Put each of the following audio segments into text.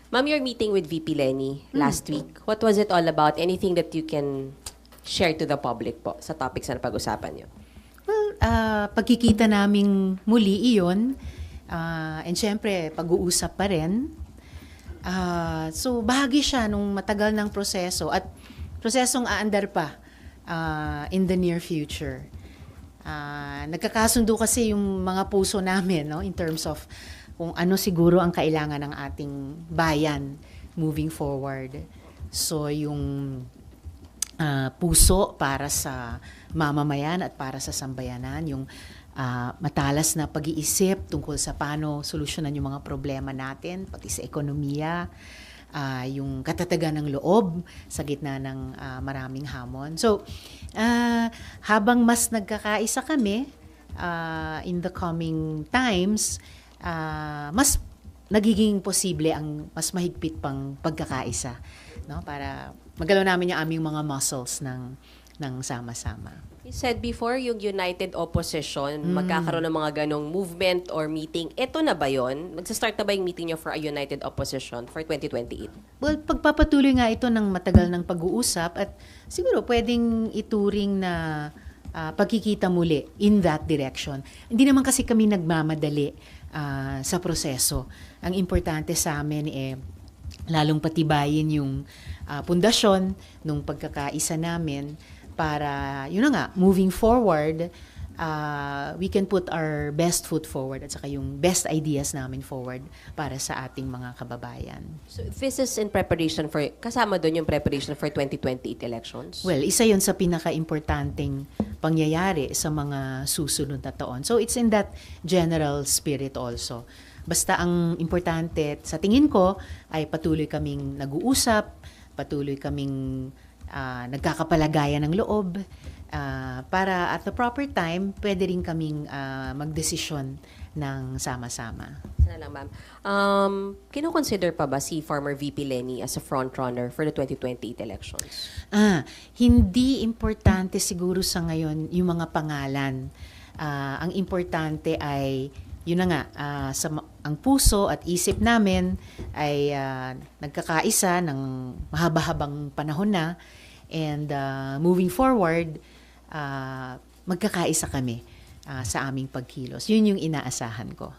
Ma'am, your meeting with VP Lenny last week, what was it all about? Anything that you can share to the public po sa topics na napag-usapan niyo? Well, pagkikita naming muli iyon, and syempre, pag-uusap pa rin. So, bahagi siya nung matagal ng proseso at prosesong aandar pa in the near future. Nagkakasundo kasi yung mga puso namin, no, in terms of kung ano siguro ang kailangan ng ating bayan moving forward. So, yung puso para sa mamamayan at para sa sambayanan, yung matalas na pag-iisip tungkol sa paano solusyonan yung mga problema natin, pati sa ekonomiya, yung katatagan ng loob sa gitna ng maraming hamon. So, habang mas nagkakaisa kami in the coming times, mas nagiging posible ang mas mahigpit pang pagkakaisa, no? Para magalaw namin yung aming mga muscles ng sama-sama. You said before, yung United Opposition, magkakaroon ng mga ganong movement or meeting. Ito na ba yun? Magsa-start na ba yung meeting nyo for a United Opposition for 2028? Well, pagpapatuloy nga ito ng matagal ng pag-uusap at siguro pwedeng ituring na pagkikita muli in that direction. Hindi naman kasi kami nagmamadali sa proseso. Ang importante sa amin lalong patibayin yung pundasyon nung pagkakaisa namin para, yun na nga, moving forward, we can put our best foot forward at saka yung best ideas namin forward para sa ating mga kababayan. So this is in preparation for, kasama doon yung preparation for 2028 elections? Well, isa yun sa pinaka-importanting pangyayari sa mga susunod na taon. So it's in that general spirit also. Basta ang importante, sa tingin ko, ay patuloy kaming nag-uusap, patuloy kaming nagkakapalagayan ng loob, para at the proper time, pwede rin kaming magdesisyon ng sama-sama. Sana lang, ma'am. Kino-consider pa ba si former VP Lenny as a frontrunner for the 2028 elections? Hindi importante siguro sa ngayon yung mga pangalan. Ang importante ay yun na nga, ang puso at isip namin ay nagkakaisa ng mahaba-habang panahon na, and moving forward, magkakaisa kami sa aming pagkilos. Yun yung inaasahan ko.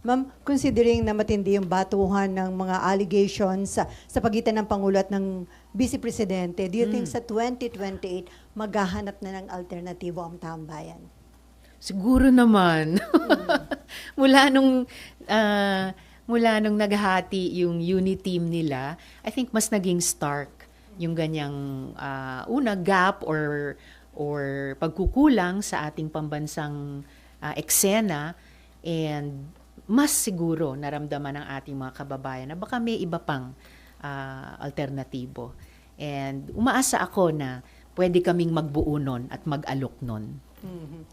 Ma'am, considering na matindi yung batuhan ng mga allegations sa pagitan ng Pangulo at ng Vice Presidente, do you think sa 2028 maghahanap na ng alternatibo ang tambayan? Siguro naman. mula nung naghati yung unit team nila, I think mas naging stark yung ganyang gap or pagkukulang sa ating pambansang eksena, and mas siguro naramdaman ng ating mga kababayan na baka may iba pang alternatibo. And umaasa ako na pwede kaming magbuo nun at mag-alok nun.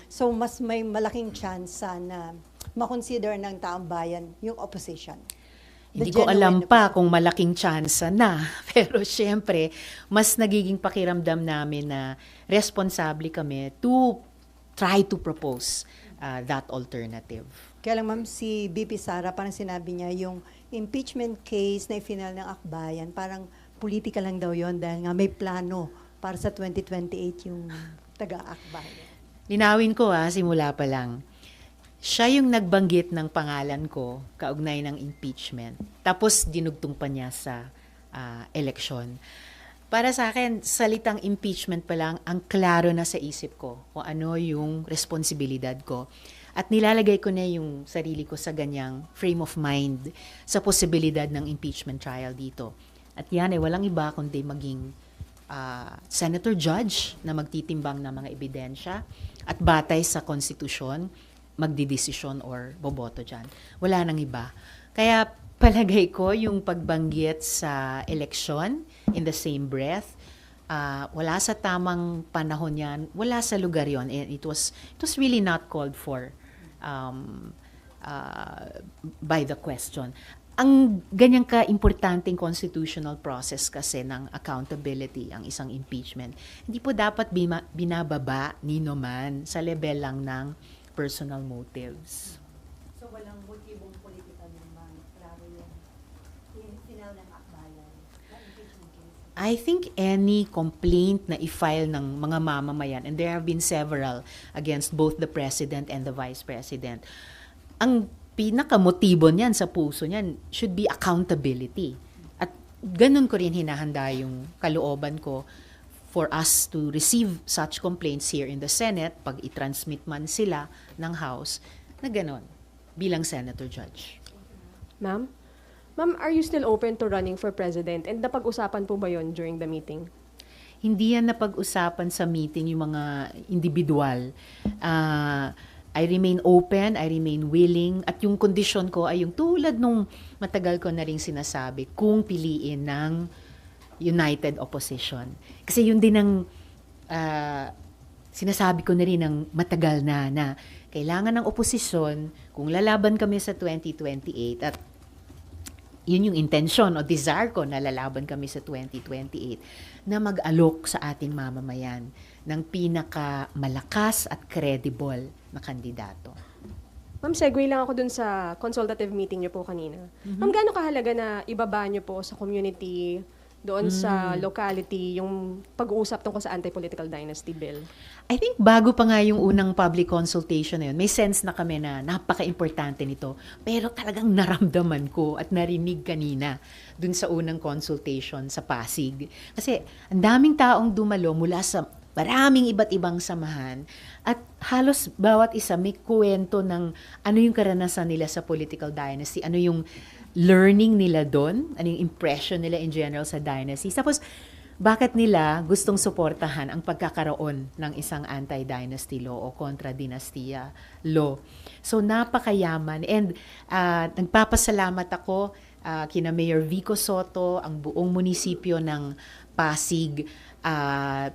So, mas may malaking chance na makonsider ng taong bayan yung opposition. Hindi ko alam pa kung malaking chance na. Pero syempre, mas nagiging pakiramdam namin na responsable kami to try to propose that alternative. Kaya lang, ma'am, si BP Sara, parang sinabi niya yung impeachment case na ifinal ng akbayan, parang politika lang daw yon dahil nga may plano para sa 2028 yung taga-akbayan. Linawin ko simula pa lang. Siya yung nagbanggit ng pangalan ko kaugnay ng impeachment. Tapos dinugtong pa niya sa eleksyon. Para sa akin, salitang impeachment pa lang, ang klaro na sa isip ko kung ano yung responsibilidad ko. At nilalagay ko na yung sarili ko sa ganyang frame of mind sa posibilidad ng impeachment trial dito. At yan ay walang iba kundi maging senator judge na magtitimbang ng mga ebidensya at batay sa konstitusyon, magdidesisyon or boboto dyan. Wala nang iba. Kaya palagay ko yung pagbanggit sa eleksyon in the same breath, wala sa tamang panahon yan, wala sa lugar yon, and it was really not called for by the question. Ang ganyang ka-importanting constitutional process kasi ng accountability, ang isang impeachment, hindi po dapat binababa ni naman sa level lang ng personal motives. So, walang motibong politika naman. Klaro yun. I think any complaint na i-file ng mga mamamayan, and there have been several against both the President and the Vice President, ang pinakamotibo niyan sa puso niyan should be accountability. At ganun ko rin hinahanda yung kalooban ko for us to receive such complaints here in the Senate, pag i-transmit man sila ng House, na ganun, bilang Senator Judge. Ma'am? Ma'am, are you still open to running for president? And napag-usapan po ba yon during the meeting? Hindi yan napag-usapan sa meeting yung mga individual. I remain open, I remain willing, at yung kondisyon ko ay yung tulad nung matagal ko na rin sinasabi, kung piliin ng united opposition. Kasi yun din ang sinasabi ko na rin ng matagal na kailangan ng oposisyon kung lalaban kami sa 2028 at yun yung intention o desire ko na lalaban kami sa 2028 na mag-alok sa ating mamamayan ng pinaka-malakas at credible na kandidato. Ma'am, segue lang ako dun sa consultative meeting niyo po kanina. Ma'am, gaano kahalaga na ibaba niyo po sa community, doon sa locality, yung pag-uusap tungkol sa anti-political dynasty bill? I think bago pa nga yung unang public consultation na yun, may sense na kami na napaka-importante nito. Pero talagang naramdaman ko at narinig kanina dun sa unang consultation sa Pasig. Kasi ang daming taong dumalo mula sa maraming iba't ibang samahan at halos bawat isa may kwento ng ano yung karanasan nila sa political dynasty, ano yung learning nila doon, ano yung impression nila in general sa dynasty. Tapos, bakit nila gustong suportahan ang pagkakaroon ng isang anti-dynasty law o kontra-dinastiya law. So, napakayaman. And nagpapasalamat ako kina Mayor Vico Soto, ang buong munisipyo ng Pasig.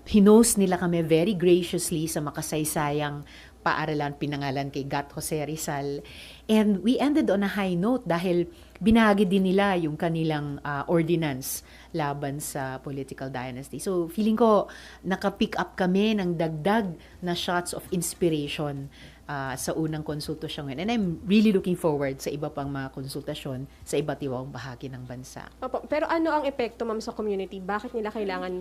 Hinost nila kami very graciously sa makasaysayang paaralan, pinangalan kay Gat Jose Rizal. And we ended on a high note dahil binahagi din nila yung kanilang ordinance laban sa political dynasty. So feeling ko naka-pick up kami ng dagdag na shots of inspiration sa unang konsultasyon ngayon. And I'm really looking forward sa iba pang mga konsultasyon sa iba't ibang bahagi ng bansa. Opo, pero ano ang epekto, ma'am, sa community? Bakit kailangan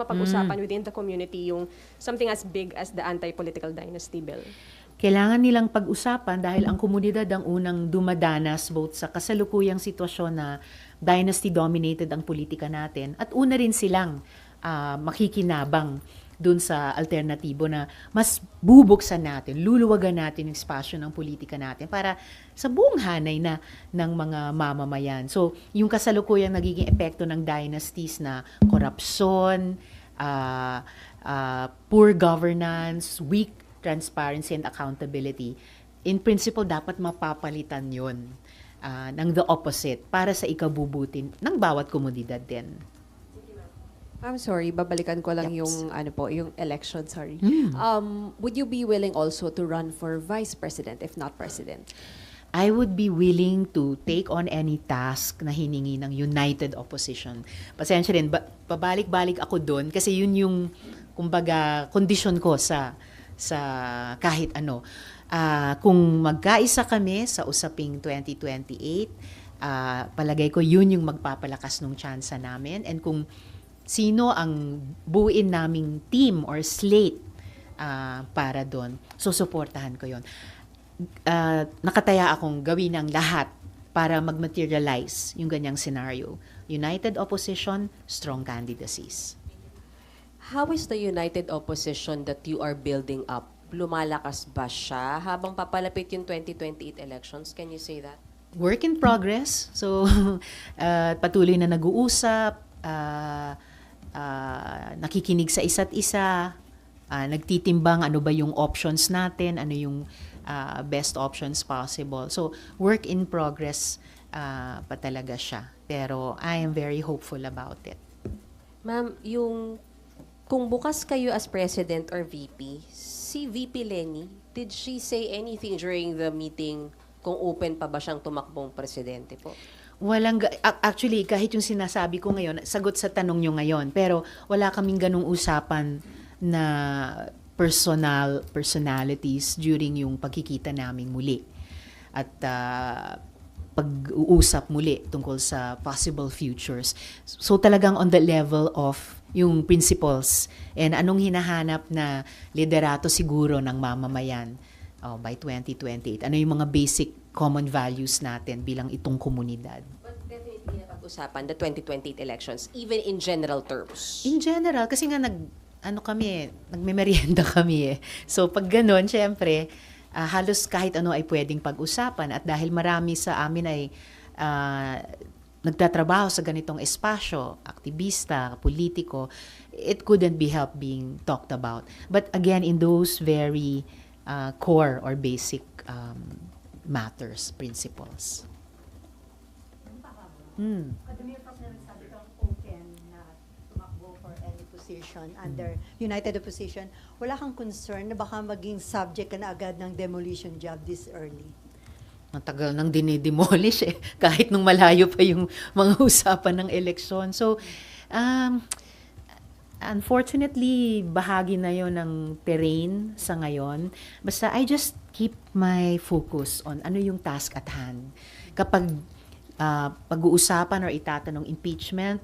mapag-usapan within the community yung something as big as the anti-political dynasty bill? Kailangan nilang pag-usapan dahil ang komunidad ang unang dumadanas both sa kasalukuyang sitwasyon na dynasty-dominated ang politika natin at una rin silang makikinabang dun sa alternatibo na mas bubuksan natin, luluwagan natin yung espasyo ng politika natin para sa buong hanay na ng mga mamamayan. So, yung kasalukuyang nagiging epekto ng dynasties na korupsyon, poor governance, weak transparency and accountability, in principle, dapat mapapalitan yun ng the opposite para sa ikabubuti ng bawat komunidad din. I'm sorry, babalikan ko lang yung election, sorry. Would you be willing also to run for vice president if not president? I would be willing to take on any task na hiningi ng united opposition. Pasensya rin, pabalik-balik ako doon kasi yun yung kumbaga kondisyon ko sa kahit ano. Kung magkaisa kami sa usaping 2028, palagay ko yun yung magpapalakas ng tsansa namin. And kung sino ang buuin naming team or slate para doon, susuportahan ko yun. Nakataya akong gawin ang lahat para mag-materialize yung ganyang scenario. United opposition, strong candidacies. How is the united opposition that you are building up? Lumalakas ba siya habang papalapit yung 2028 elections? Can you say that? Work in progress. So, patuloy na nag-uusap, nakikinig sa isa't isa, nagtitimbang ano ba yung options natin, ano yung best options possible. So, work in progress pa talaga siya. Pero I am very hopeful about it. Ma'am, kung bukas kayo as president or VP, si VP Leni, did she say anything during the meeting kung open pa ba siyang tumakbong presidente po? Actually, kahit yung sinasabi ko ngayon, sagot sa tanong nyo ngayon, pero wala kaming ganung usapan na personalities during yung pagkikita naming muli. At pag-uusap muli tungkol sa possible futures. So talagang on the level of yung principles and anong hinahanap na liderato siguro ng mamamayan by 2028. Ano yung mga basic common values natin bilang itong komunidad. But definitely napag-usapan the 2028 elections, even in general terms. In general, kasi nga nagmemerienda kami eh. So pag ganun, syempre, halos kahit ano ay pwedeng pag-usapan at dahil marami sa amin ay nagtatrabaho sa ganitong espasyo, aktivista, politiko, it couldn't be helped being talked about. But again, in those very core or basic matters, principles. Kadami yung nagsabi kang open na tumakbo for any position under United Opposition. Wala kang concern na baka maging subject ka na agad ng demolition job this early? Matagal nang dinidemolish eh, kahit nung malayo pa yung mga usapan ng eleksyon. So, unfortunately, bahagi na yon ng terrain sa ngayon. Basta I just keep my focus on ano yung task at hand. Kapag pag-uusapan or itatanong impeachment,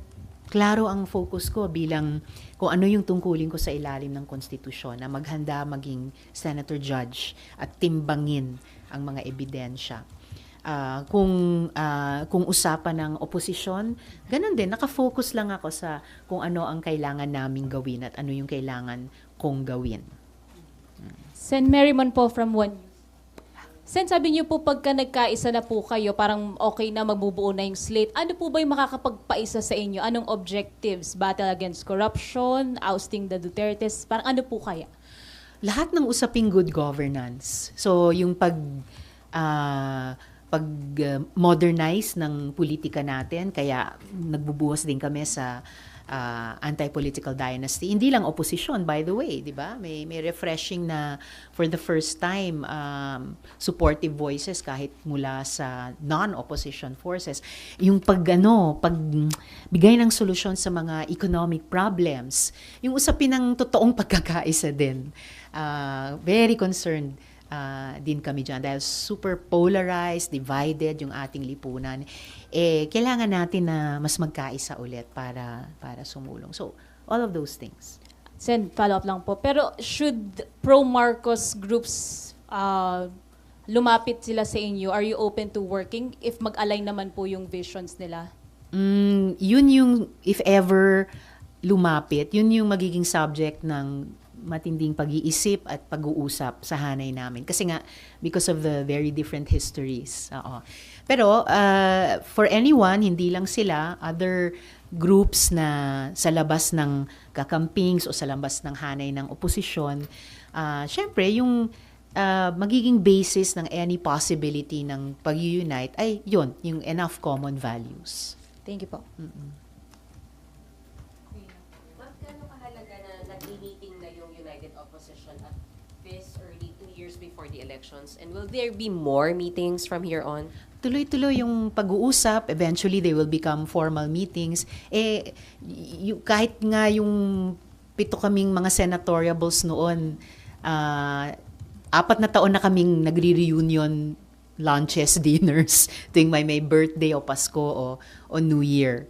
klaro ang focus ko bilang kung ano yung tungkulin ko sa ilalim ng konstitusyon na maghanda maging senator judge at timbangin ang mga ebidensya. Kung usapan ng oposisyon, ganun din, nakafocus lang ako sa kung ano ang kailangan naming gawin at ano yung kailangan kong gawin. Sen Merriman po from One News. Sen, sabi niyo po pagka nagkaisa na po kayo, parang okay na magbubuo na yung slate. Ano po ba yung makakapagpaisa sa inyo? Anong objectives? Battle against corruption? Ousting the Dutertes? Parang ano po kaya? Lahat ng usaping good governance. So, yung modernize ng politika natin, kaya nagbubuhos din kami sa anti-political dynasty. Hindi lang opposition, by the way, di ba? May refreshing na for the first time supportive voices kahit mula sa non-opposition forces. Yung pagbigay ng solusyon sa mga economic problems, yung usapin ng totoong pagkakaisa din. Very concerned din kami dyan dahil super polarized, divided yung ating lipunan. Kailangan natin na mas magkaisa ulit para sumulong. So, all of those things. Sen, follow-up lang po. Pero should pro-Marcos groups lumapit sila sa inyo? Are you open to working if mag-align naman po yung visions nila? Yun yung, if ever lumapit, yun yung magiging subject ng matinding pag-iisip at pag-uusap sa hanay namin. Kasi nga, because of the very different histories. Pero, for anyone, hindi lang sila, other groups na sa labas ng kakampings o sa labas ng hanay ng oposisyon, syempre, yung magiging basis ng any possibility ng pag-unite ay yun, yung enough common values. Thank you po. Ma'am, gaano kahalaga na nag-meeting na yung United Opposition at this early 2 years before the elections? And will there be more meetings from here on? Tuloy-tuloy yung pag-uusap. Eventually, they will become formal meetings. Kahit nga yung 7 kaming mga senatoriables noon, 4 na taon na kaming nagre-reunion lunches, dinners, tuwing may birthday o Pasko o New Year.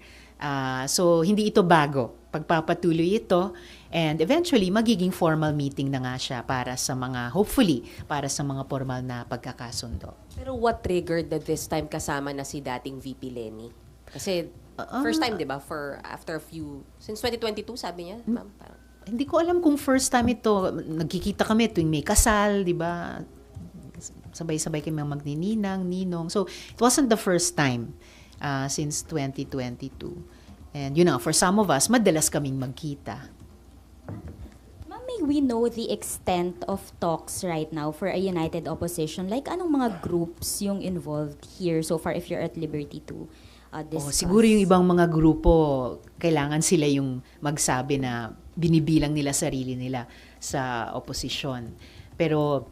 So, hindi ito bago. Pagpapatuloy ito, and eventually, magiging formal meeting na nga siya para sa mga, hopefully, para sa mga formal na pagkakasundo. Pero what triggered that this time kasama na si dating VP Lenny? Kasi first time, di ba? Since 2022, sabi niya, ma'am? Parang, Hindi ko alam kung first time ito. Nagkikita kami tuwing may kasal, di ba? Sabay-sabay kami magnininang, ninong. So, it wasn't the first time since 2022. And for some of us, madalas kaming magkita. Ma'am, may we know the extent of talks right now for a united opposition? Like, anong mga groups yung involved here so far if you're at liberty to discuss? Siguro yung ibang mga grupo, kailangan sila yung magsabi na binibilang nila sarili nila sa opposition. Pero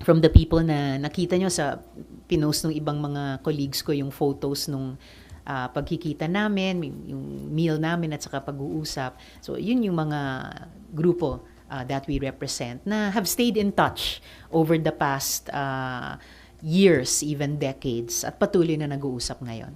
from the people na nakita nyo sa pinost ng ibang mga colleagues ko yung photos nung pagkikita namin, yung meal namin at saka pag-uusap. So, yun yung mga grupo that we represent na have stayed in touch over the past years, even decades, at patuloy na nag-uusap ngayon.